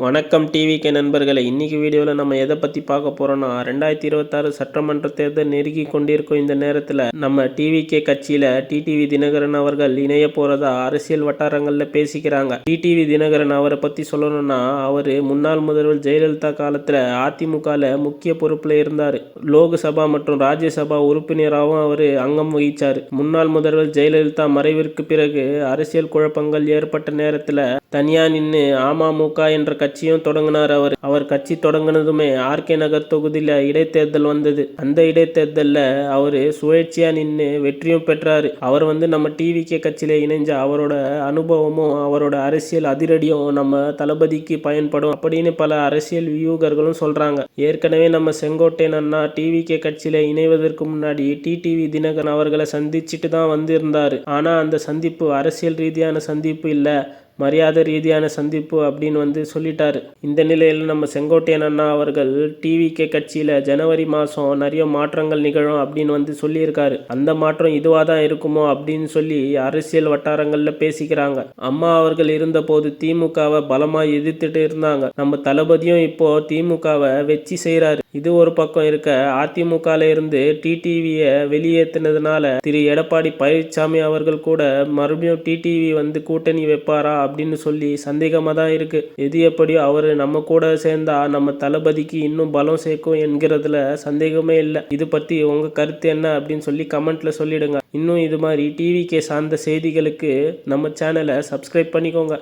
வணக்கம் டிவிகே நண்பர்களே. இன்னைக்கு வீடியோவில் நம்ம எதை பற்றி பார்க்க போகிறோன்னா 2026 சட்டமன்ற தேர்தல் நெருங்கி கொண்டிருக்கும் இந்த நேரத்தில் நம்ம டிவிகே கட்சியில் டிடிவி தினகரன் அவர்கள் இணைய போகிறதா அரசியல் வட்டாரங்களில் பேசிக்கிறாங்க. டிடிவி தினகரன் அவரை பற்றி சொல்லணும்னா அவர் முன்னாள் முதல்வர் ஜெயலலிதா காலத்தில் அதிமுகவில் முக்கிய பொறுப்பில் இருந்தார். லோக்சபா மற்றும் ராஜ்யசபா உறுப்பினராகவும் அவர் அங்கம் வகித்தார். முன்னாள் முதல்வர் ஜெயலலிதா மறைவிற்கு பிறகு அரசியல் குழப்பங்கள் ஏற்பட்ட நேரத்தில் தனியா நின்று அமமுக என்ற கட்சியும் தொடங்கினார். அவர் கட்சி தொடங்கினதுமே ஆர்கே நகர் தொகுதியில் இடைத்தேர்தல் வந்தது. அந்த இடைத்தேர்தலில் அவர் சுயேட்சையா நின்று வெற்றியும் பெற்றார். அவர் நம்ம டிவிகே கட்சியில் இணைஞ்ச அவரோட அனுபவமும் அவரோட அரசியல் அதிரடியும் நம்ம தளபதிக்கு பயன்படும் அப்படின்னு பல அரசியல் வியூகர்களும் சொல்றாங்க. ஏற்கனவே நம்ம செங்கோட்டையன் அண்ணா டிவிகே கட்சியில் இணைவதற்கு முன்னாடி டிடிவி தினகரன் அவர்களை சந்திச்சுட்டு தான் வந்திருந்தார். ஆனால் அந்த சந்திப்பு அரசியல் ரீதியான சந்திப்பு இல்லை, மரியாதை ரீதியான சந்திப்பு அப்படின்னு சொல்லிட்டாரு. இந்த நிலையில் நம்ம செங்கோட்டையன் அண்ணா அவர்கள் டிவிகே கட்சியில் ஜனவரி மாதம் நிறைய மாற்றங்கள் நிகழும் அப்படின்னு சொல்லியிருக்காரு. அந்த மாற்றம் இதுவாக தான் இருக்குமோ அப்படின்னு சொல்லி அரசியல் வட்டாரங்களில் பேசிக்கிறாங்க. அம்மா அவர்கள் இருந்தபோது திமுகவை பலமாக எதிர்த்துட்டு இருந்தாங்க. நம்ம தளபதியும் இப்போ திமுகவை வெற்றி செய்கிறாரு. இது ஒரு பக்கம் இருக்க, அதிமுகல இருந்து டிடிவியை வெளியேற்றினதுனால திரு எடப்பாடி பழனிசாமி அவர்கள் கூட மறுபடியும் டிடிவி கூட்டணி வைப்பாரா அப்படின்னு சொல்லி சந்தேகமாக தான் இருக்கு. எது எப்படியோ அவர் நம்ம கூட சேர்ந்தா நம்ம தளபதிக்கு இன்னும் பலம் சேர்க்கும் என்கிறதுல சந்தேகமே இல்லை. இது பற்றி உங்க கருத்து என்ன அப்படின்னு சொல்லி கமெண்ட்ல சொல்லிடுங்க. இன்னும் இது மாதிரி டிவிகே சார்ந்த செய்திகளுக்கு நம்ம சேனலை சப்ஸ்கிரைப் பண்ணிக்கோங்க.